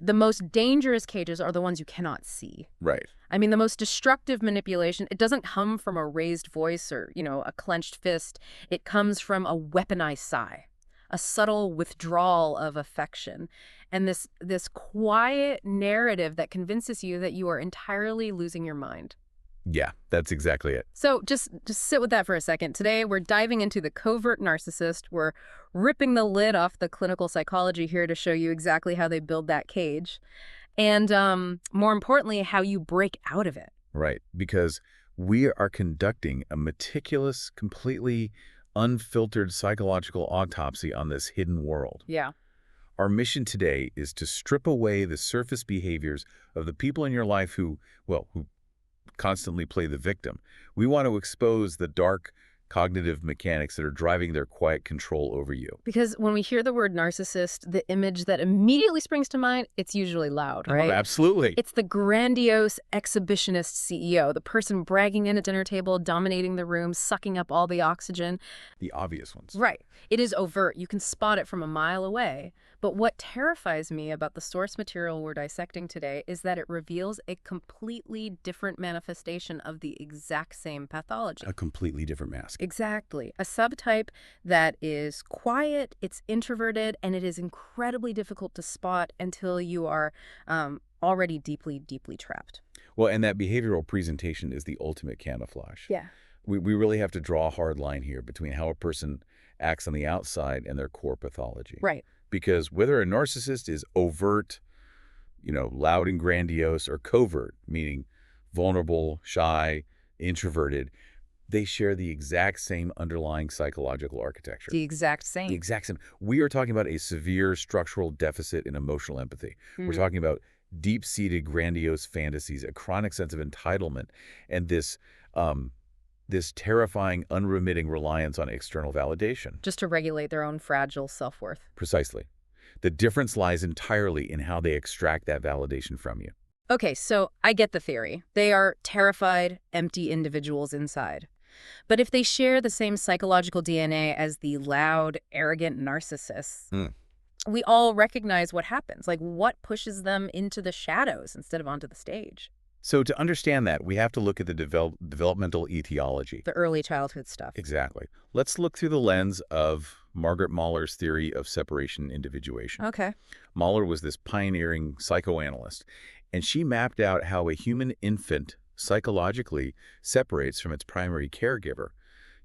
the most dangerous cages are the ones you cannot see. Right. I mean, the most destructive manipulation, it doesn't come from a raised voice or, a clenched fist. It comes from a weaponized sigh, a subtle withdrawal of affection, and this quiet narrative that convinces you that you are entirely losing your mind. Yeah, that's exactly it. So just sit with that for a second. Today, we're diving into the covert narcissist. We're ripping the lid off the clinical psychology here to show you exactly how they build that cage. And more importantly, how you break out of it. Right, because we are conducting a meticulous, completely unfiltered psychological autopsy on this hidden world. Yeah. Our mission today is to strip away the surface behaviors of the people in your life who constantly play the victim. We want to expose the dark cognitive mechanics that are driving their quiet control over you. Because when we hear the word narcissist, the image that immediately springs to mind, it's usually loud, right? Oh, absolutely. It's the grandiose exhibitionist CEO, the person bragging in a dinner table, dominating the room, sucking up all the oxygen. The obvious ones. Right. It is overt. You can spot it from a mile away. But what terrifies me about the source material we're dissecting today is that it reveals a completely different manifestation of the exact same pathology. A completely different mask. Exactly. A subtype that is quiet, it's introverted, and it is incredibly difficult to spot until you are already deeply, deeply trapped. Well, and that behavioral presentation is the ultimate camouflage. Yeah. We really have to draw a hard line here between how a person acts on the outside and their core pathology. Right. Because whether a narcissist is overt, loud and grandiose, or covert, meaning vulnerable, shy, introverted, they share the exact same underlying psychological architecture. The exact same. The exact same. We are talking about a severe structural deficit in emotional empathy. We're talking about deep-seated grandiose fantasies, a chronic sense of entitlement, and this terrifying, unremitting reliance on external validation. Just to regulate their own fragile self-worth. Precisely. The difference lies entirely in how they extract that validation from you. Okay, so I get the theory. They are terrified, empty individuals inside. But if they share the same psychological DNA as the loud, arrogant narcissists, we all recognize what happens. Like, what pushes them into the shadows instead of onto the stage? So to understand that, we have to look at the developmental etiology. The early childhood stuff. Exactly. Let's look through the lens of Margaret Mahler's theory of separation individuation. Okay. Mahler was this pioneering psychoanalyst, and she mapped out how a human infant psychologically separates from its primary caregiver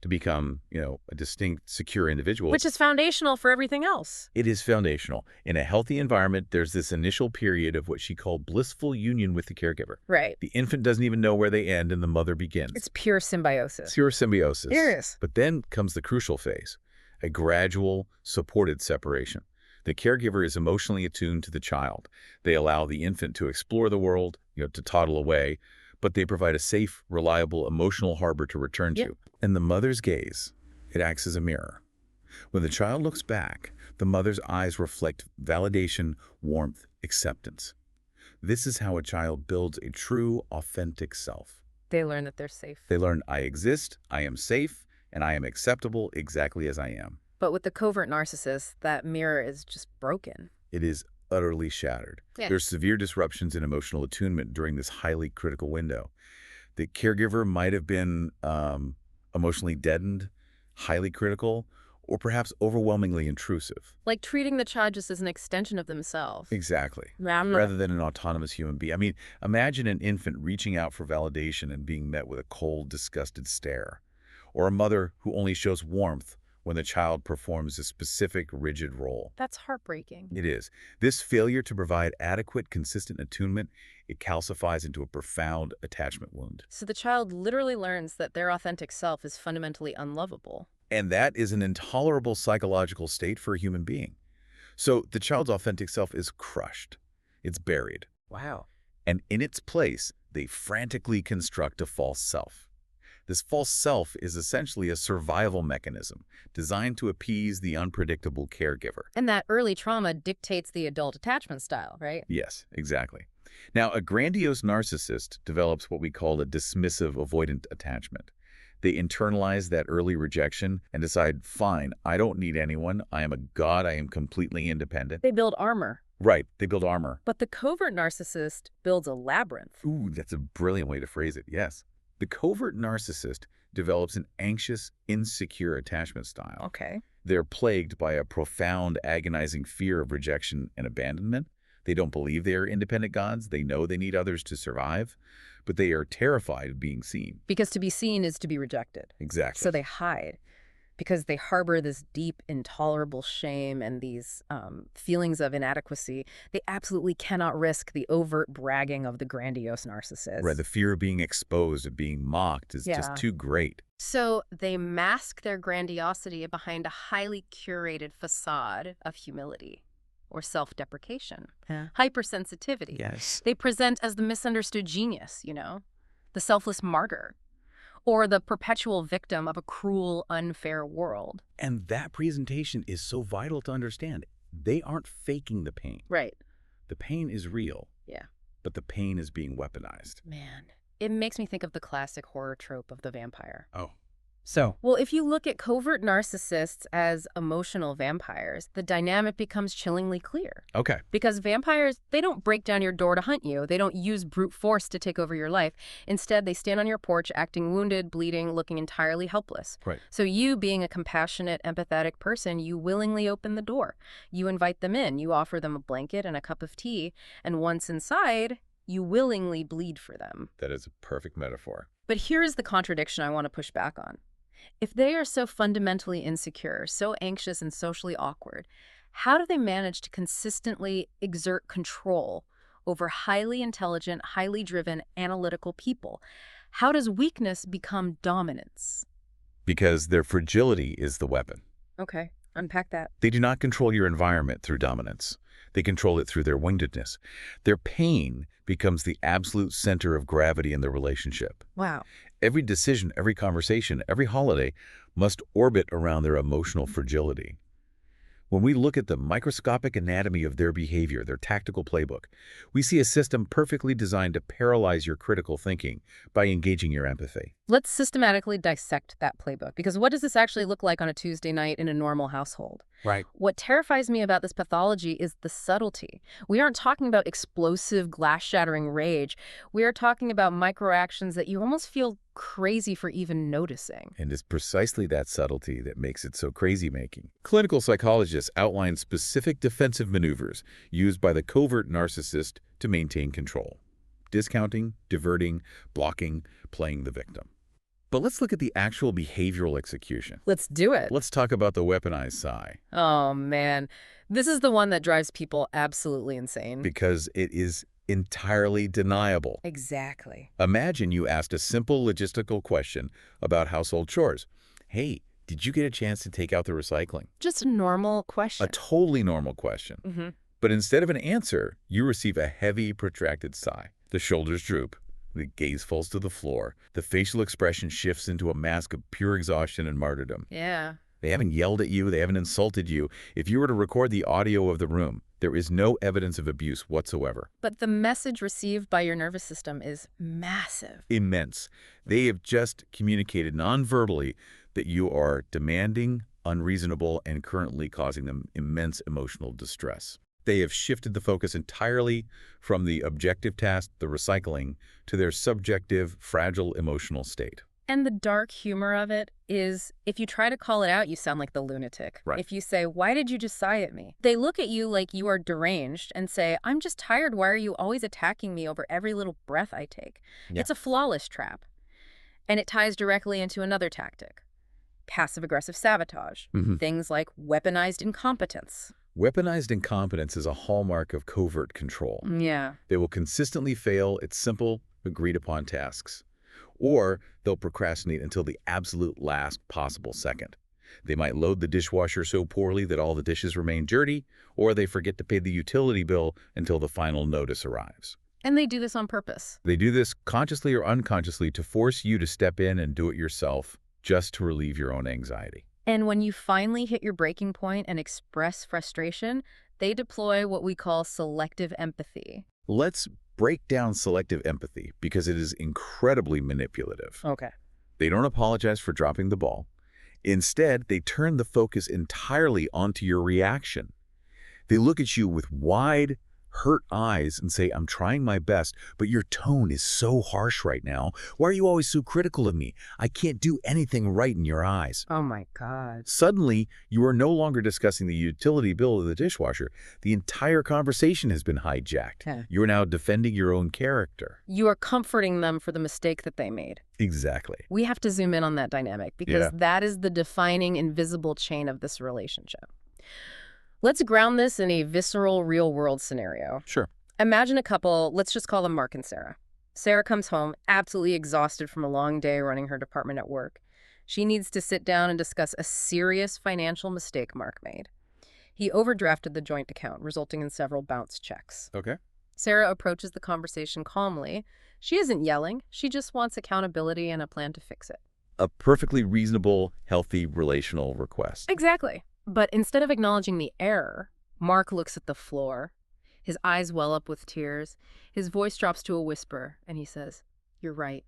to become, a distinct, secure individual. Which is foundational for everything else. It is foundational. In a healthy environment, there's this initial period of what she called blissful union with the caregiver. Right. The infant doesn't even know where they end and the mother begins. It's pure symbiosis. Pure symbiosis. Yes. But then comes the crucial phase, a gradual, supported separation. The caregiver is emotionally attuned to the child. They allow the infant to explore the world, to toddle away, but they provide a safe, reliable, emotional harbor to return to. And the mother's gaze, it acts as a mirror. When the child looks back, the mother's eyes reflect validation, warmth, acceptance. This is how a child builds a true, authentic self. They learn that they're safe. They learn, I exist, I am safe, and I am acceptable exactly as I am. But with the covert narcissist, that mirror is just broken. It is utterly shattered. Yeah. There's severe disruptions in emotional attunement during this highly critical window. The caregiver might have been emotionally deadened, highly critical, or perhaps overwhelmingly intrusive. Like treating the child just as an extension of themselves. Exactly. Rather than an autonomous human being. I mean, imagine an infant reaching out for validation and being met with a cold, disgusted stare. Or a mother who only shows warmth when the child performs a specific, rigid role. That's heartbreaking. It is. This failure to provide adequate, consistent attunement, it calcifies into a profound attachment wound. So the child literally learns that their authentic self is fundamentally unlovable. And that is an intolerable psychological state for a human being. So the child's authentic self is crushed. It's buried. Wow. And in its place, they frantically construct a false self. This false self is essentially a survival mechanism designed to appease the unpredictable caregiver. And that early trauma dictates the adult attachment style, right? Yes, exactly. Now, a grandiose narcissist develops what we call a dismissive avoidant attachment. They internalize that early rejection and decide, fine, I don't need anyone. I am a god. I am completely independent. They build armor, Right, they build armor. But the covert narcissist builds a labyrinth. Ooh, that's a brilliant way to phrase it, yes. The covert narcissist develops an anxious, insecure attachment style. Okay. They're plagued by a profound, agonizing fear of rejection and abandonment. They don't believe they are independent gods. They know they need others to survive, but they are terrified of being seen. Because to be seen is to be rejected. Exactly. So they hide because they harbor this deep, intolerable shame and these feelings of inadequacy. They absolutely cannot risk the overt bragging of the grandiose narcissist. Right, the fear of being exposed, of being mocked is just too great. So they mask their grandiosity behind a highly curated facade of humility or self-deprecation, hypersensitivity. Yes. They present as the misunderstood genius, the selfless martyr, or the perpetual victim of a cruel, unfair world. And that presentation is so vital to understand. They aren't faking the pain. Right. The pain is real. Yeah. But the pain is being weaponized. Man, it makes me think of the classic horror trope of the vampire. Oh. Well, if you look at covert narcissists as emotional vampires, the dynamic becomes chillingly clear. Okay. Because vampires, they don't break down your door to hunt you. They don't use brute force to take over your life. Instead, they stand on your porch acting wounded, bleeding, looking entirely helpless. Right. So you, being a compassionate, empathetic person, you willingly open the door. You invite them in. You offer them a blanket and a cup of tea. And once inside, you willingly bleed for them. That is a perfect metaphor. But here is the contradiction I want to push back on. If they are so fundamentally insecure, so anxious and socially awkward, how do they manage to consistently exert control over highly intelligent, highly driven, analytical people? How does weakness become dominance? Because their fragility is the weapon. Okay, unpack that. They do not control your environment through dominance. They control it through their woundedness. Their pain becomes the absolute center of gravity in the relationship. Wow. Every decision, every conversation, every holiday must orbit around their emotional fragility. When we look at the microscopic anatomy of their behavior, their tactical playbook, we see a system perfectly designed to paralyze your critical thinking by engaging your empathy. Let's systematically dissect that playbook, because what does this actually look like on a Tuesday night in a normal household? Right. What terrifies me about this pathology is the subtlety. We aren't talking about explosive, glass-shattering rage. We are talking about microactions that you almost feel crazy for even noticing. And it's precisely that subtlety that makes it so crazy-making. Clinical psychologists outline specific defensive maneuvers used by the covert narcissist to maintain control. Discounting, diverting, blocking, playing the victim. But let's look at the actual behavioral execution. Let's do it. Let's talk about the weaponized sigh. Oh, man. This is the one that drives people absolutely insane. Because it is entirely deniable. Exactly. Imagine you asked a simple logistical question about household chores. Hey, did you get a chance to take out the recycling? Just a normal A question. totally normal question. But instead of an answer, you receive a heavy, protracted sigh. The shoulders droop. The gaze falls to the floor. The facial expression shifts into a mask of pure exhaustion and martyrdom. Yeah. They haven't yelled at you. They haven't insulted you. If you were to record the audio of the room, there is no evidence of abuse whatsoever. But the message received by your nervous system is massive. Immense. They have just communicated non-verbally that you are demanding, unreasonable, and currently causing them immense emotional distress. They have shifted the focus entirely from the objective task, the recycling, to their subjective, fragile emotional state. And the dark humor of it is, if you try to call it out, you sound like the lunatic. Right. If you say, why did you just sigh at me? They look at you like you are deranged and say, I'm just tired. Why are you always attacking me over every little breath I take? Yeah. It's a flawless trap. And it ties directly into another tactic, passive-aggressive sabotage. Things like weaponized incompetence. Weaponized incompetence is a hallmark of covert control. Yeah. They will consistently fail at simple, agreed-upon tasks. Or they'll procrastinate until the absolute last possible second. They might load the dishwasher so poorly that all the dishes remain dirty, or they forget to pay the utility bill until the final notice arrives. And they do this on purpose. They do this consciously or unconsciously to force you to step in and do it yourself, just to relieve your own anxiety. And when you finally hit your breaking point and express frustration, they deploy what we call selective empathy. Let's break down selective empathy because it is incredibly manipulative. Okay. They don't apologize for dropping the ball. Instead, they turn the focus entirely onto your reaction. They look at you with wide, hurt eyes and say, I'm trying my best, but your tone is so harsh right now. Why are you always so critical of me? I can't do anything right in your eyes. Oh my God. Suddenly, you are no longer discussing the utility bill of the dishwasher. The entire conversation has been hijacked. Yeah. You are now defending your own character. You are comforting them for the mistake that they made. Exactly. We have to zoom in on that dynamic because Yeah. that is the defining invisible chain of this relationship. Let's ground this in a visceral, real-world scenario. Sure. Imagine a couple, let's just call them Mark and Sarah. Sarah comes home absolutely exhausted from a long day running her department at work. She needs to sit down and discuss a serious financial mistake Mark made. He overdrafted the joint account, resulting in several bounced checks. Okay. Sarah approaches the conversation calmly. She isn't yelling. She just wants accountability and a plan to fix it. A perfectly reasonable, healthy relational request. Exactly. But instead of acknowledging the error, Mark looks at the floor. His eyes well up with tears. His voice drops to a whisper, and he says, "You're right.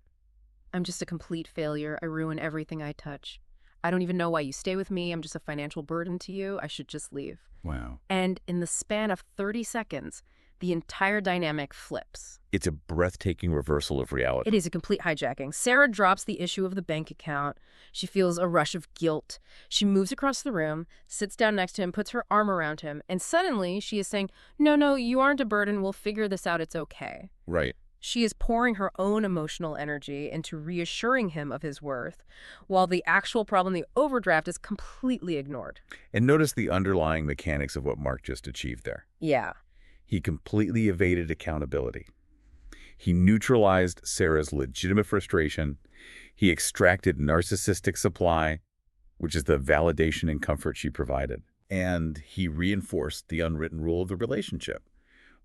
I'm just a complete failure. I ruin everything I touch. I don't even know why you stay with me. I'm just a financial burden to you. I should just leave." Wow. And in the span of 30 seconds, the entire dynamic flips. It's a breathtaking reversal of reality. It is a complete hijacking. Sarah drops the issue of the bank account. She feels a rush of guilt. She moves across the room, sits down next to him, puts her arm around him, and suddenly she is saying, no, you aren't a burden. We'll figure this out. It's okay. Right. She is pouring her own emotional energy into reassuring him of his worth, while the actual problem, the overdraft, is completely ignored. And notice the underlying mechanics of what Mark just achieved there. Yeah. He completely evaded accountability. He neutralized Sarah's legitimate frustration. He extracted narcissistic supply, which is the validation and comfort she provided. And he reinforced the unwritten rule of the relationship.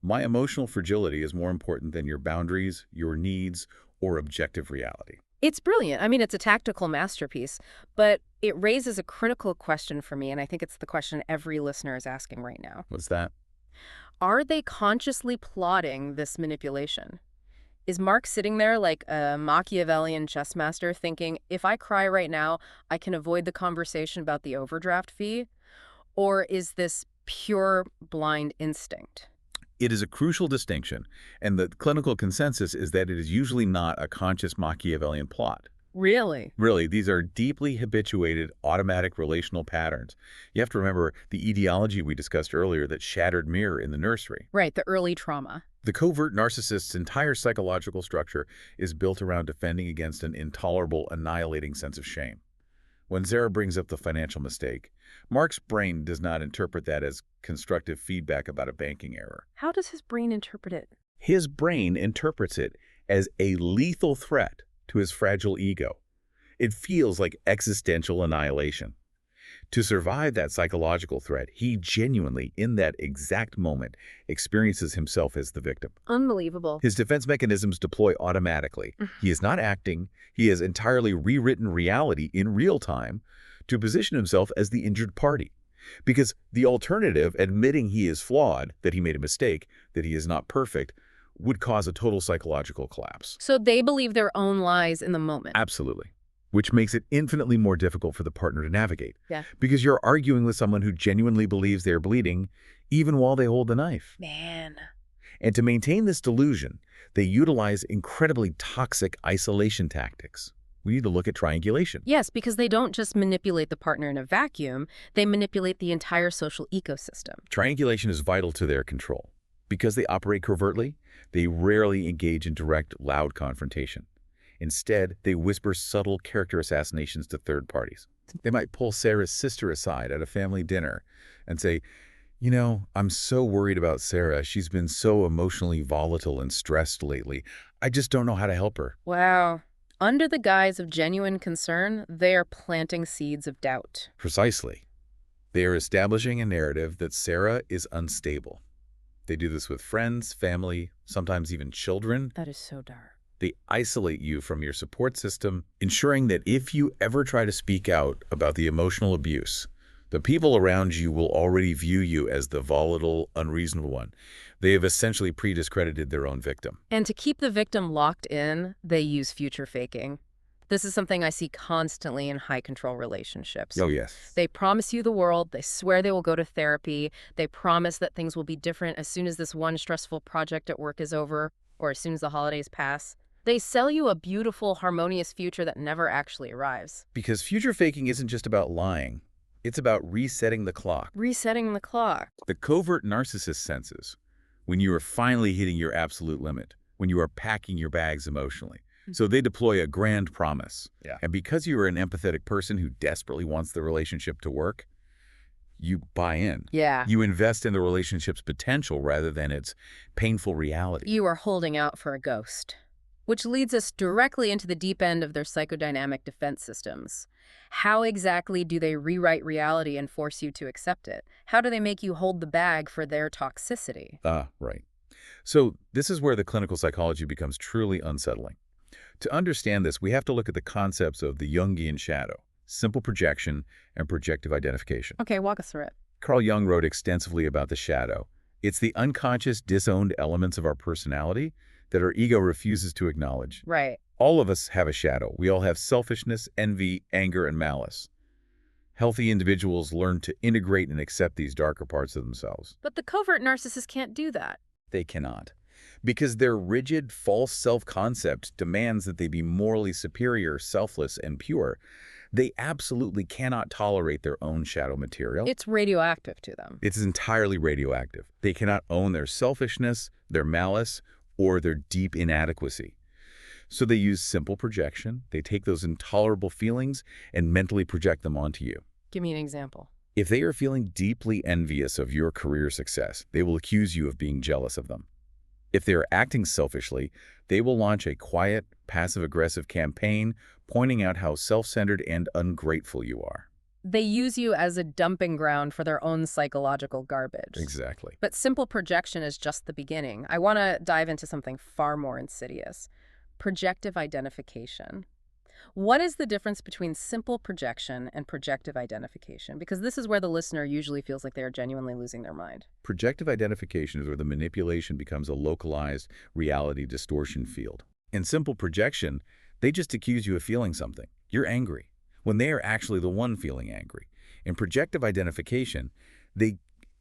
My emotional fragility is more important than your boundaries, your needs, or objective reality. It's brilliant. I mean, it's a tactical masterpiece, but it raises a critical question for me, and I think it's the question every listener is asking right now. What's that? Are they consciously plotting this manipulation? Is Mark sitting there like a Machiavellian chess master thinking, if I cry right now, I can avoid the conversation about the overdraft fee? Or is this pure blind instinct? It is a crucial distinction, and the clinical consensus is that it is usually not a conscious Machiavellian plot. Really? Really, these are deeply habituated, automatic relational patterns. You have to remember the etiology we discussed earlier, that shattered mirror in the nursery. Right, the early trauma. The covert narcissist's entire psychological structure is built around defending against an intolerable, annihilating sense of shame. When Sarah brings up the financial mistake, Mark's brain does not interpret that as constructive feedback about a banking error. How does his brain interpret it? His brain interprets it as a lethal threat to his fragile ego. It feels like existential annihilation. To survive that psychological threat, he genuinely, in that exact moment, experiences himself as the victim. Unbelievable. His defense mechanisms deploy automatically. He is not acting. He has entirely rewritten reality in real time to position himself as the injured party. Because the alternative, admitting he is flawed, that he made a mistake, that he is not perfect, would cause a total psychological collapse. So they believe their own lies in the moment. Absolutely. Which makes it infinitely more difficult for the partner to navigate. Yeah. Because you're arguing with someone who genuinely believes they're bleeding, even while they hold the knife. Man. And to maintain this delusion, they utilize incredibly toxic isolation tactics. We need to look at triangulation. Yes, because they don't just manipulate the partner in a vacuum, they manipulate the entire social ecosystem. Triangulation is vital to their control. Because they operate covertly, they rarely engage in direct, loud confrontation. Instead, they whisper subtle character assassinations to third parties. They might pull Sarah's sister aside at a family dinner and say, you know, I'm so worried about Sarah. She's been so emotionally volatile and stressed lately. I just don't know how to help her. Wow. Under the guise of genuine concern, they are planting seeds of doubt. Precisely. They are establishing a narrative that Sarah is unstable. They do this with friends, family, sometimes even children. That is so dark. They isolate you from your support system, ensuring that if you ever try to speak out about the emotional abuse, the people around you will already view you as the volatile, unreasonable one. They have essentially pre-discredited their own victim. And to keep the victim locked in, they use future faking. This is something I see constantly in high-control relationships. Oh, yes. They promise you the world, they swear they will go to therapy, they promise that things will be different as soon as this one stressful project at work is over, or as soon as the holidays pass. They sell you a beautiful, harmonious future that never actually arrives. Because future faking isn't just about lying. It's about resetting the clock. Resetting the clock. The covert narcissist senses when you are finally hitting your absolute limit, when you are packing your bags emotionally. So they deploy a grand promise. Yeah. And because you are an empathetic person who desperately wants the relationship to work, you buy in. Yeah. You invest in the relationship's potential rather than its painful reality. You are holding out for a ghost. Which leads us directly into the deep end of their psychodynamic defense systems. How exactly do they rewrite reality and force you to accept it? How do they make you hold the bag for their toxicity? Right. So this is where the clinical psychology becomes truly unsettling. To understand this, we have to look at the concepts of the Jungian shadow, simple projection, and projective identification. Okay, walk us through it. Carl Jung wrote extensively about the shadow. It's the unconscious, disowned elements of our personality that our ego refuses to acknowledge. Right. All of us have a shadow. We all have selfishness, envy, anger, and malice. Healthy individuals learn to integrate and accept these darker parts of themselves. But the covert narcissist can't do that. They cannot. Because their rigid, false self-concept demands that they be morally superior, selfless, and pure. They absolutely cannot tolerate their own shadow material. It's radioactive to them. It's entirely radioactive. They cannot own their selfishness, their malice, or their deep inadequacy. So they use simple projection. They take those intolerable feelings and mentally project them onto you. Give me an example. If they are feeling deeply envious of your career success, they will accuse you of being jealous of them. If they are acting selfishly, they will launch a quiet, passive-aggressive campaign pointing out how self-centered and ungrateful you are. They use you as a dumping ground for their own psychological garbage. Exactly. But simple projection is just the beginning. I want to dive into something far more insidious. Projective identification. What is the difference between simple projection and projective identification? Because this is where the listener usually feels like they are genuinely losing their mind. Projective identification is where the manipulation becomes a localized reality distortion field. In simple projection, they just accuse you of feeling something. You're angry, when they are actually the one feeling angry. In projective identification, they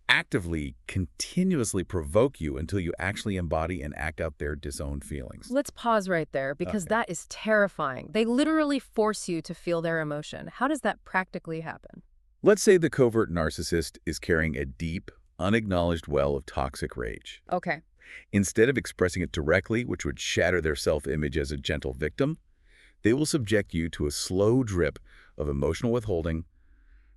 actively, continuously provoke you until you actually embody and act out their disowned feelings. Let's pause right there because that is terrifying. They literally force you to feel their emotion. How does that practically happen? Let's say the covert narcissist is carrying a deep, unacknowledged well of toxic rage. Okay. Instead of expressing it directly, which would shatter their self-image as a gentle victim, they will subject you to a slow drip of emotional withholding,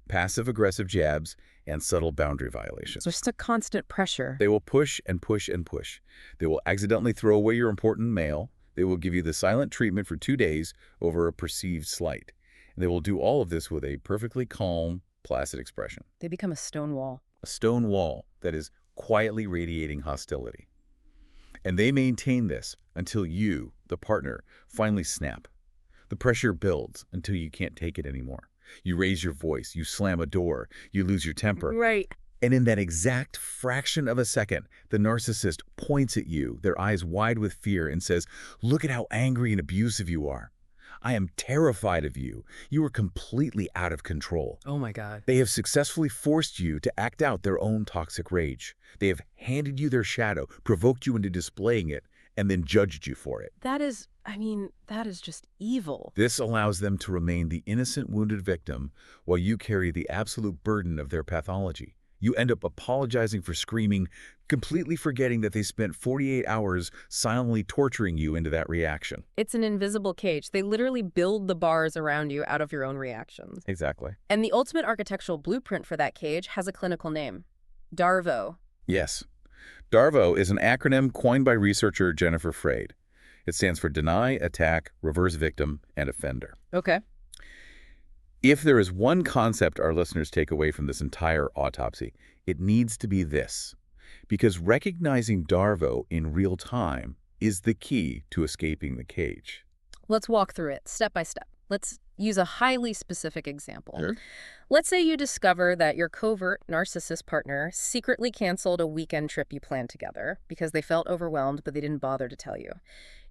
passive-aggressive jabs, and subtle boundary violations. So just a constant pressure. They will push and push and push. They will accidentally throw away your important mail. They will give you the silent treatment for 2 days over a perceived slight. And they will do all of this with a perfectly calm, placid expression. They become a stone wall. A stone wall that is quietly radiating hostility. And they maintain this until you, the partner, finally snap. The pressure builds until you can't take it anymore. You raise your voice, you slam a door, you lose your temper. Right. And in that exact fraction of a second, the narcissist points at you, their eyes wide with fear, and says, "Look at how angry and abusive you are. I am terrified of you. You are completely out of control." Oh my God. They have successfully forced you to act out their own toxic rage. They have handed you their shadow, provoked you into displaying it, and then judged you for it. That is just evil. This allows them to remain the innocent, wounded victim while you carry the absolute burden of their pathology. You end up apologizing for screaming, completely forgetting that they spent 48 hours silently torturing you into that reaction. It's an invisible cage. They literally build the bars around you out of your own reactions. Exactly. And the ultimate architectural blueprint for that cage has a clinical name. DARVO. Yes. DARVO is an acronym coined by researcher Jennifer Freyd. It stands for Deny, Attack, Reverse Victim, and Offender. Okay. If there is one concept our listeners take away from this entire autopsy, it needs to be this. Because recognizing DARVO in real time is the key to escaping the cage. Let's walk through it step by step. Let's use a highly specific example. Sure. Let's say you discover that your covert narcissist partner secretly canceled a weekend trip you planned together because they felt overwhelmed, but they didn't bother to tell you.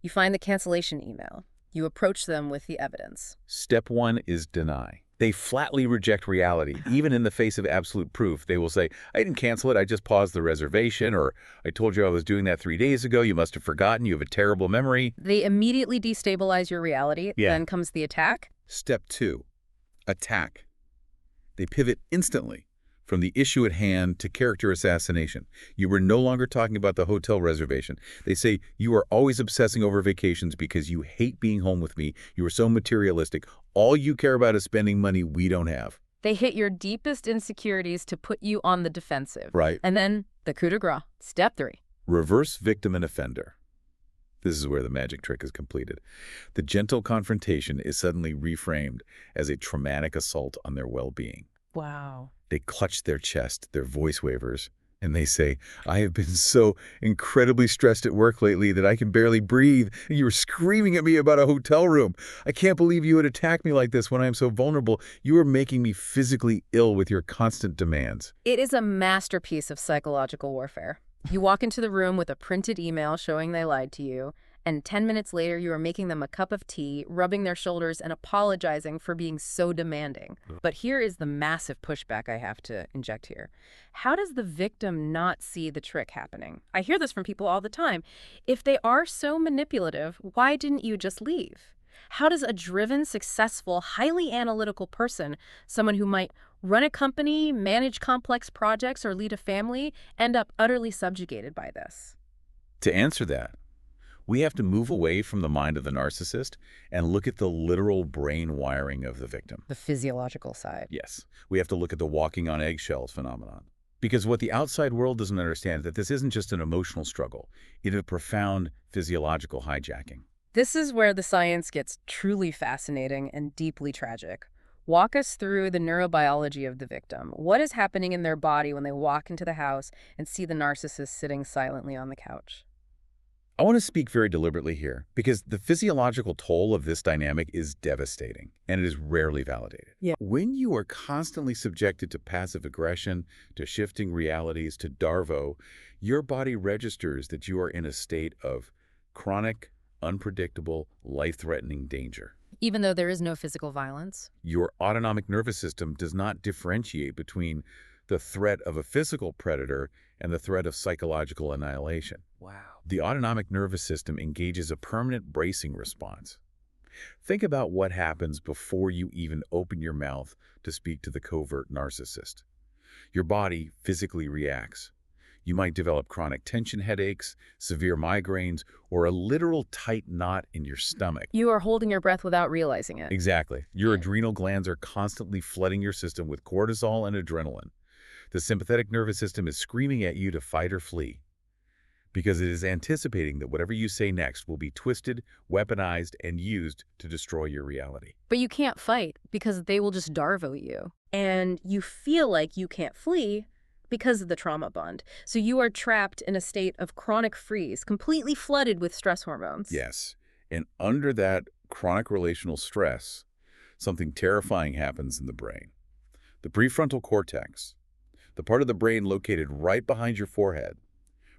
You find the cancellation email. You approach them with the evidence. Step one is deny. They flatly reject reality. Even in the face of absolute proof, they will say, I didn't cancel it, I just paused the reservation, or I told you I was doing that 3 days ago, you must have forgotten, you have a terrible memory. They immediately destabilize your reality. Yeah. Then comes the attack. Step two, attack. They pivot instantly from the issue at hand to character assassination. You were no longer talking about the hotel reservation. They say, you are always obsessing over vacations because you hate being home with me. You are so materialistic. All you care about is spending money we don't have. They hit your deepest insecurities to put you on the defensive. Right. And then the coup de grace. Step 3. Reverse victim and offender. This is where the magic trick is completed. The gentle confrontation is suddenly reframed as a traumatic assault on their well-being. Wow. They clutch their chest, their voice wavers, and they say, I have been so incredibly stressed at work lately that I can barely breathe. You were screaming at me about a hotel room. I can't believe you would attack me like this when I am so vulnerable. You are making me physically ill with your constant demands. It is a masterpiece of psychological warfare. You walk into the room with a printed email showing they lied to you, and 10 minutes later you are making them a cup of tea, rubbing their shoulders, and apologizing for being so demanding. But here is the massive pushback I have to inject here. How does the victim not see the trick happening? I hear this from people all the time. If they are so manipulative, why didn't you just leave? How does a driven, successful, highly analytical person, someone who might run a company, manage complex projects, or lead a family, end up utterly subjugated by this? To answer that, we have to move away from the mind of the narcissist and look at the literal brain wiring of the victim. The physiological side. Yes, we have to look at the walking on eggshells phenomenon. Because what the outside world doesn't understand is that this isn't just an emotional struggle, it is a profound physiological hijacking. This is where the science gets truly fascinating and deeply tragic. Walk us through the neurobiology of the victim. What is happening in their body when they walk into the house and see the narcissist sitting silently on the couch? I want to speak very deliberately here because the physiological toll of this dynamic is devastating and it is rarely validated. Yeah. When you are constantly subjected to passive aggression, to shifting realities, to DARVO, your body registers that you are in a state of chronic, unpredictable, life-threatening danger. Even though there is no physical violence? Your autonomic nervous system does not differentiate between the threat of a physical predator and the threat of psychological annihilation. Wow. The autonomic nervous system engages a permanent bracing response. Think about what happens before you even open your mouth to speak to the covert narcissist. Your body physically reacts. You might develop chronic tension headaches, severe migraines, or a literal tight knot in your stomach. You are holding your breath without realizing it. Exactly. Your adrenal glands are constantly flooding your system with cortisol and adrenaline. The sympathetic nervous system is screaming at you to fight or flee because it is anticipating that whatever you say next will be twisted, weaponized, and used to destroy your reality. But you can't fight because they will just DARVO you. And you feel like you can't flee because of the trauma bond. So you are trapped in a state of chronic freeze, completely flooded with stress hormones. Yes. And under that chronic relational stress, something terrifying happens in the brain. The prefrontal cortex, the part of the brain located right behind your forehead,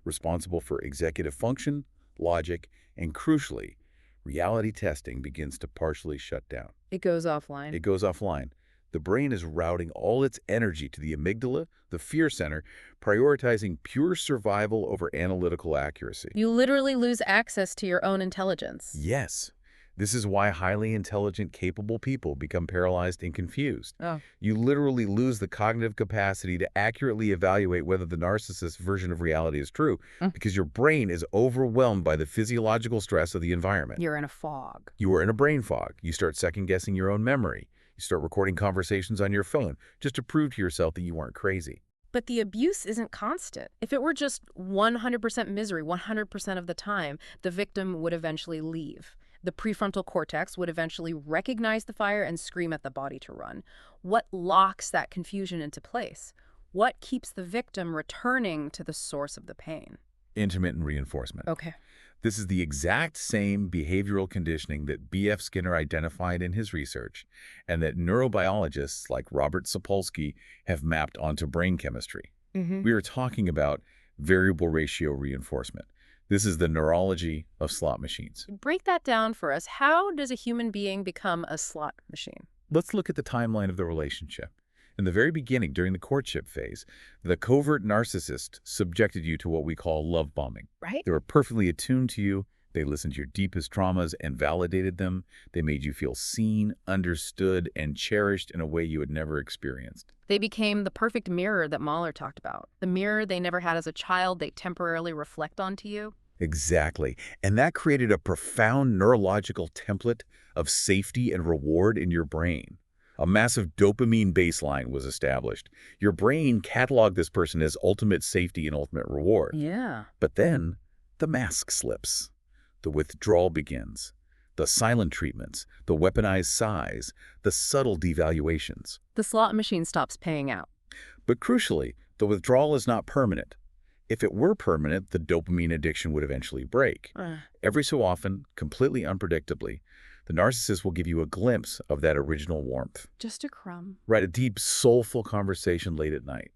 responsible for executive function, logic, and crucially, reality testing begins to partially shut down. It goes offline. It goes offline. The brain is routing all its energy to the amygdala, the fear center, prioritizing pure survival over analytical accuracy. You literally lose access to your own intelligence. Yes. This is why highly intelligent, capable people become paralyzed and confused. Oh. You literally lose the cognitive capacity to accurately evaluate whether the narcissist's version of reality is true because your brain is overwhelmed by the physiological stress of the environment. You're in a fog. You are in a brain fog. You start second-guessing your own memory. You start recording conversations on your phone just to prove to yourself that you weren't crazy. But the abuse isn't constant. If it were just 100% misery 100% of the time, the victim would eventually leave. The prefrontal cortex would eventually recognize the fire and scream at the body to run. What locks that confusion into place? What keeps the victim returning to the source of the pain? Intermittent reinforcement. Okay. This is the exact same behavioral conditioning that B.F. Skinner identified in his research and that neurobiologists like Robert Sapolsky have mapped onto brain chemistry. We are talking about variable ratio reinforcement. This is the neurology of slot machines. Break that down for us. How does a human being become a slot machine? Let's look at the timeline of the relationship. In the very beginning, during the courtship phase, the covert narcissist subjected you to what we call love bombing. Right? They were perfectly attuned to you. They listened to your deepest traumas and validated them. They made you feel seen, understood, and cherished in a way you had never experienced. They became the perfect mirror that Mahler talked about. The mirror they never had as a child, they temporarily reflect onto you. Exactly. And that created a profound neurological template of safety and reward in your brain. A massive dopamine baseline was established. Your brain cataloged this person as ultimate safety and ultimate reward. Yeah. But then the mask slips. The withdrawal begins. The silent treatments, the weaponized sighs, the subtle devaluations. The slot machine stops paying out. But crucially, the withdrawal is not permanent. If it were permanent, the dopamine addiction would eventually break. Every so often, completely unpredictably, the narcissist will give you a glimpse of that original warmth. Just a crumb. Right, a deep, soulful conversation late at night.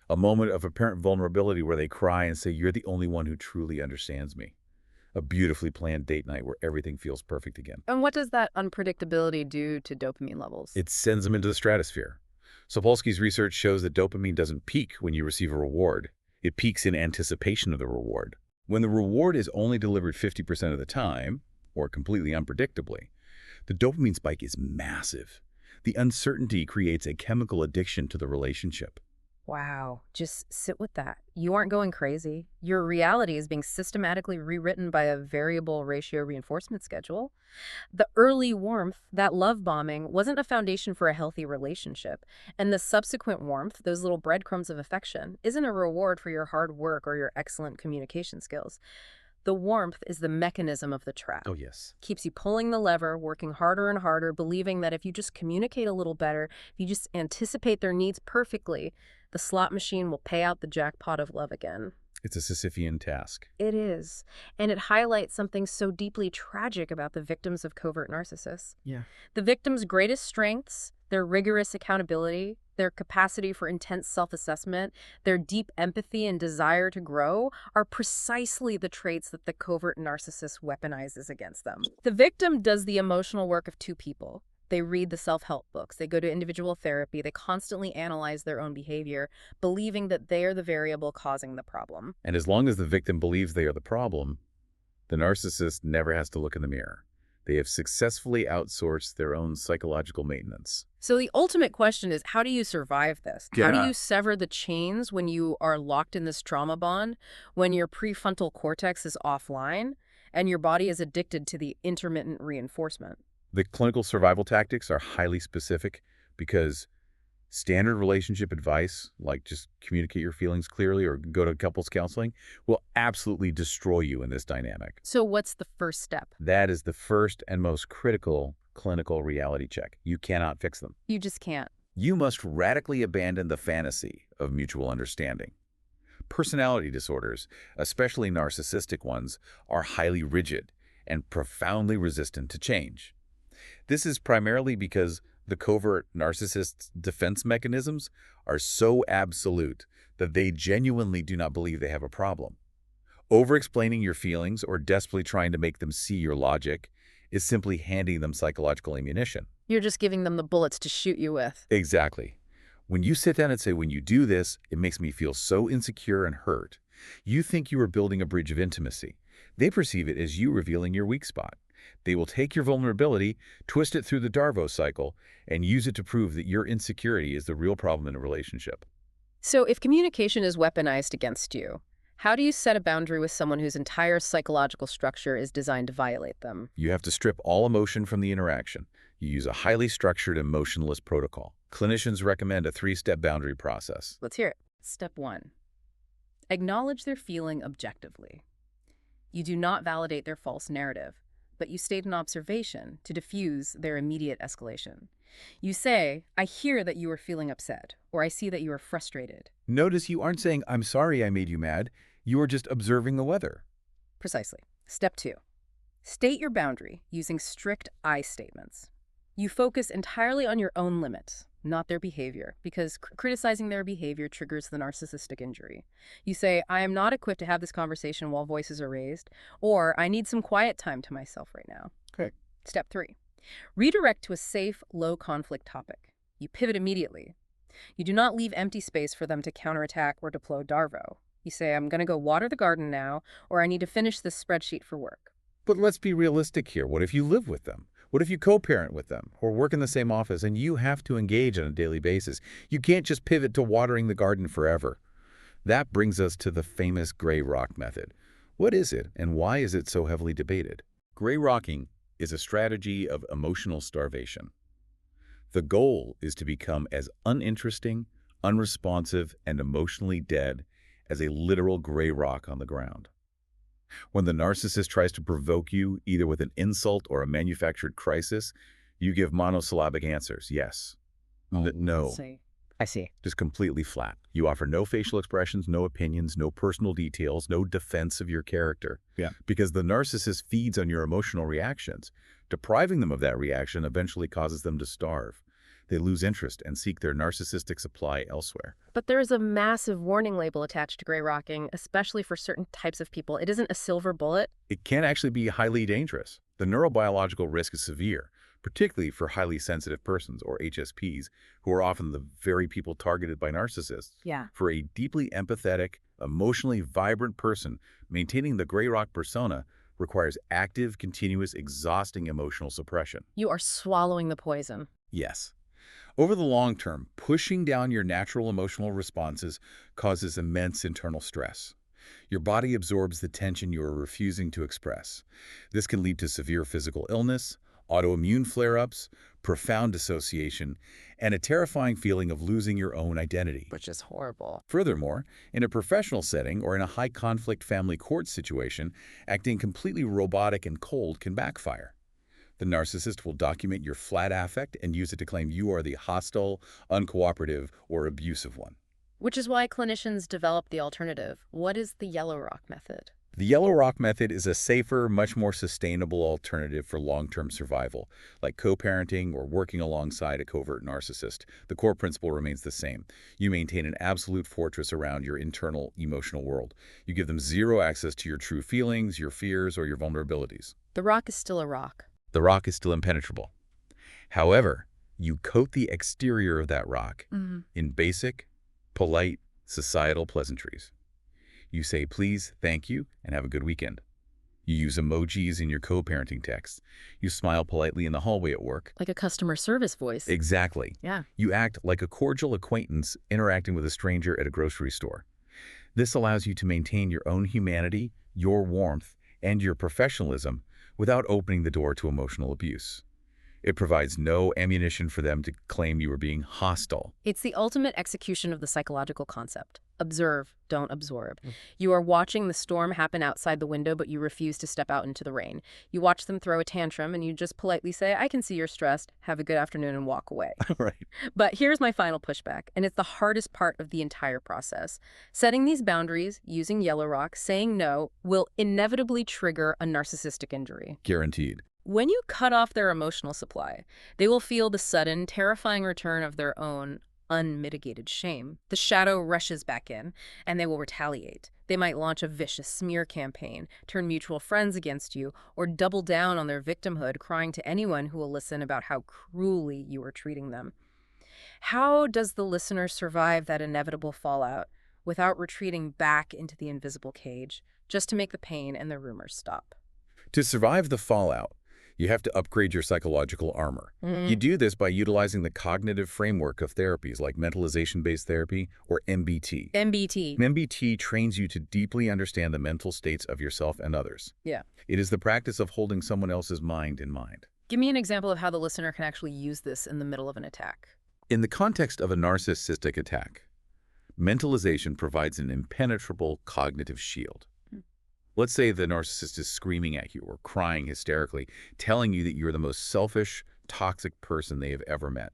A moment of apparent vulnerability where they cry and say, "You're the only one who truly understands me." A beautifully planned date night where everything feels perfect again. And what does that unpredictability do to dopamine levels? It sends them into the stratosphere. Sapolsky's research shows that dopamine doesn't peak when you receive a reward. It peaks in anticipation of the reward. When the reward is only delivered 50% of the time, or completely unpredictably, the dopamine spike is massive. The uncertainty creates a chemical addiction to the relationship. Wow. Just sit with that. You aren't going crazy. Your reality is being systematically rewritten by a variable ratio reinforcement schedule. The early warmth, that love bombing, wasn't a foundation for a healthy relationship. And the subsequent warmth, those little breadcrumbs of affection, isn't a reward for your hard work or your excellent communication skills. The warmth is the mechanism of the trap. Oh, yes. Keeps you pulling the lever, working harder and harder, believing that if you just communicate a little better, if you just anticipate their needs perfectly, the slot machine will pay out the jackpot of love again. It's a Sisyphean task. It is. And it highlights something so deeply tragic about the victims of covert narcissists. Yeah. The victims' greatest strengths, their rigorous accountability, their capacity for intense self-assessment, their deep empathy and desire to grow are precisely the traits that the covert narcissist weaponizes against them. The victim does the emotional work of two people. They read the self-help books, they go to individual therapy, they constantly analyze their own behavior, believing that they are the variable causing the problem. And as long as the victim believes they are the problem, the narcissist never has to look in the mirror. They have successfully outsourced their own psychological maintenance. So the ultimate question is, how do you survive this? Yeah. How do you sever the chains when you are locked in this trauma bond, when your prefrontal cortex is offline, and your body is addicted to the intermittent reinforcement? The clinical survival tactics are highly specific because standard relationship advice, like just communicate your feelings clearly or go to couples counseling, will absolutely destroy you in this dynamic. So what's the first step? That is the first and most critical clinical reality check. You cannot fix them. You just can't. You must radically abandon the fantasy of mutual understanding. Personality disorders, especially narcissistic ones, are highly rigid and profoundly resistant to change. This is primarily because the covert narcissist's defense mechanisms are so absolute that they genuinely do not believe they have a problem. Over-explaining your feelings or desperately trying to make them see your logic is simply handing them psychological ammunition. You're just giving them the bullets to shoot you with. Exactly. When you sit down and say, "When you do this, it makes me feel so insecure and hurt," you think you are building a bridge of intimacy. They perceive it as you revealing your weak spot. They will take your vulnerability, twist it through the Darvo cycle, and use it to prove that your insecurity is the real problem in a relationship. So if communication is weaponized against you, how do you set a boundary with someone whose entire psychological structure is designed to violate them? You have to strip all emotion from the interaction. You use a highly structured, emotionless protocol. Clinicians recommend a 3-step boundary process. Let's hear it. Step 1. Acknowledge their feeling objectively. You do not validate their false narrative, but you state an observation to diffuse their immediate escalation. You say, "I hear that you are feeling upset," or "I see that you are frustrated." Notice you aren't saying, "I'm sorry I made you mad." You are just observing the weather. Precisely. Step 2. State your boundary using strict I statements. You focus entirely on your own limits, not their behavior, because criticizing their behavior triggers the narcissistic injury. You say, I am not equipped to have this conversation while voices are raised, or I need some quiet time to myself right now. Okay. Step 3. Redirect to a safe, low-conflict topic. You pivot immediately. You do not leave empty space for them to counterattack or deploy Darvo. You say, I'm going to go water the garden now, or I need to finish this spreadsheet for work. But let's be realistic here. What if you live with them? What if you co-parent with them or work in the same office and you have to engage on a daily basis? You can't just pivot to watering the garden forever. That brings us to the famous gray rock method. What is it and why is it so heavily debated? Gray rocking is a strategy of emotional starvation. The goal is to become as uninteresting, unresponsive, and emotionally dead as a literal gray rock on the ground. When the narcissist tries to provoke you, either with an insult or a manufactured crisis, you give monosyllabic answers. Yes. No. I see. Just completely flat. You offer no facial expressions, no opinions, no personal details, no defense of your character. Yeah. Because the narcissist feeds on your emotional reactions. Depriving them of that reaction eventually causes them to starve. They lose interest and seek their narcissistic supply elsewhere. But there is a massive warning label attached to gray rocking, especially for certain types of people. It isn't a silver bullet. It can actually be highly dangerous. The neurobiological risk is severe, particularly for highly sensitive persons, or HSPs, who are often the very people targeted by narcissists. Yeah. For a deeply empathetic, emotionally vibrant person, maintaining the gray rock persona requires active, continuous, exhausting emotional suppression. You are swallowing the poison. Yes. Over the long term, pushing down your natural emotional responses causes immense internal stress. Your body absorbs the tension you are refusing to express. This can lead to severe physical illness, autoimmune flare-ups, profound dissociation, and a terrifying feeling of losing your own identity. Which is horrible. Furthermore, in a professional setting or in a high-conflict family court situation, acting completely robotic and cold can backfire. The narcissist will document your flat affect and use it to claim you are the hostile, uncooperative, or abusive one. Which is why clinicians develop the alternative. What is the yellow rock method? The yellow rock method is a safer, much more sustainable alternative for long-term survival, like co-parenting or working alongside a covert narcissist. The core principle remains the same. You maintain an absolute fortress around your internal emotional world. You give them zero access to your true feelings, your fears, or your vulnerabilities. The rock is still a rock. The rock is still impenetrable. However, you coat the exterior of that rock in basic, polite, societal pleasantries. You say please, thank you, and have a good weekend. You use emojis in your co-parenting texts. You smile politely in the hallway at work. Like a customer service voice. Exactly. Yeah. You act like a cordial acquaintance interacting with a stranger at a grocery store. This allows you to maintain your own humanity, your warmth, and your professionalism without opening the door to emotional abuse. It provides no ammunition for them to claim you are being hostile. It's the ultimate execution of the psychological concept. Observe, don't absorb. You are watching the storm happen outside the window, but you refuse to step out into the rain. You watch them throw a tantrum, and you just politely say, I can see you're stressed, have a good afternoon, and walk away. Right. But here's my final pushback, and it's the hardest part of the entire process. Setting these boundaries, using yellow rock, saying no, will inevitably trigger a narcissistic injury. Guaranteed. When you cut off their emotional supply, they will feel the sudden, terrifying return of their own unmitigated shame. The shadow rushes back in, and they will retaliate. They might launch a vicious smear campaign, turn mutual friends against you, or double down on their victimhood, crying to anyone who will listen about how cruelly you are treating them. How does the listener survive that inevitable fallout without retreating back into the invisible cage, just to make the pain and the rumors stop? To survive the fallout, you have to upgrade your psychological armor. You do this by utilizing the cognitive framework of therapies like mentalization-based therapy, or MBT. MBT. MBT trains you to deeply understand the mental states of yourself and others. Yeah. It is the practice of holding someone else's mind in mind. Give me an example of how the listener can actually use this in the middle of an attack. In the context of a narcissistic attack, mentalization provides an impenetrable cognitive shield. Let's say the narcissist is screaming at you or crying hysterically, telling you that you're the most selfish, toxic person they have ever met.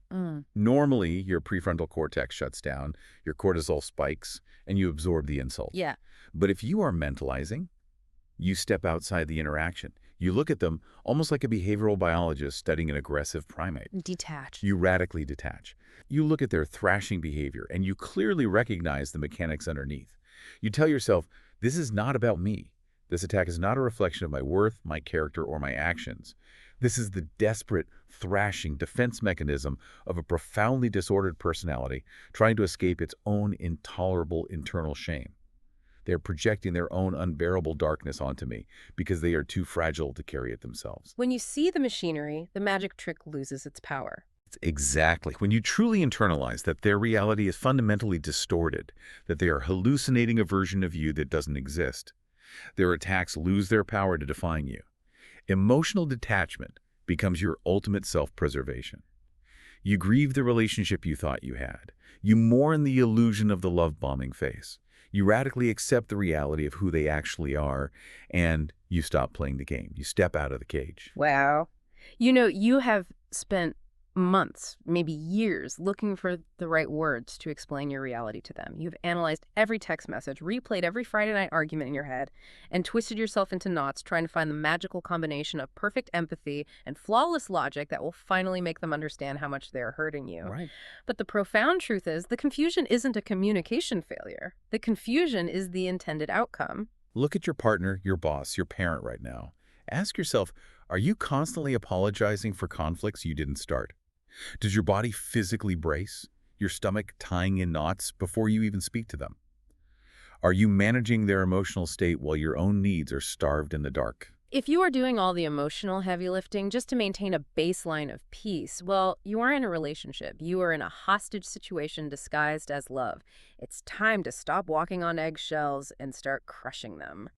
Normally, your prefrontal cortex shuts down, your cortisol spikes, and you absorb the insult. Yeah. But if you are mentalizing, You step outside the interaction. You look at them almost like a behavioral biologist studying an aggressive primate. Detach. You radically detach. You look at their thrashing behavior, and you clearly recognize the mechanics underneath. You tell yourself, this is not about me. This attack is not a reflection of my worth, my character, or my actions. This is the desperate, thrashing defense mechanism of a profoundly disordered personality trying to escape its own intolerable internal shame. They're projecting their own unbearable darkness onto me because they are too fragile to carry it themselves. When you see the machinery, the magic trick loses its power. Exactly. When you truly internalize that their reality is fundamentally distorted, that they are hallucinating a version of you that doesn't exist, their attacks lose their power to define you. Emotional detachment becomes your ultimate self-preservation. You grieve the relationship you thought you had. You mourn the illusion of the love-bombing phase. You radically accept the reality of who they actually are, and you stop playing the game. You step out of the cage. Wow. You have spent months, maybe years, looking for the right words to explain your reality to them. You've analyzed every text message, replayed every Friday night argument in your head, and twisted yourself into knots trying to find the magical combination of perfect empathy and flawless logic that will finally make them understand how much they're hurting you. Right. But the profound truth is the confusion isn't a communication failure. The confusion is the intended outcome. Look at your partner, your boss, your parent right now. Ask yourself, are you constantly apologizing for conflicts you didn't start? Does your body physically brace, your stomach tying in knots before you even speak to them? Are you managing their emotional state while your own needs are starved in the dark? If you are doing all the emotional heavy lifting just to maintain a baseline of peace, well, you are in a relationship. You are in a hostage situation disguised as love. It's time to stop walking on eggshells and start crushing them.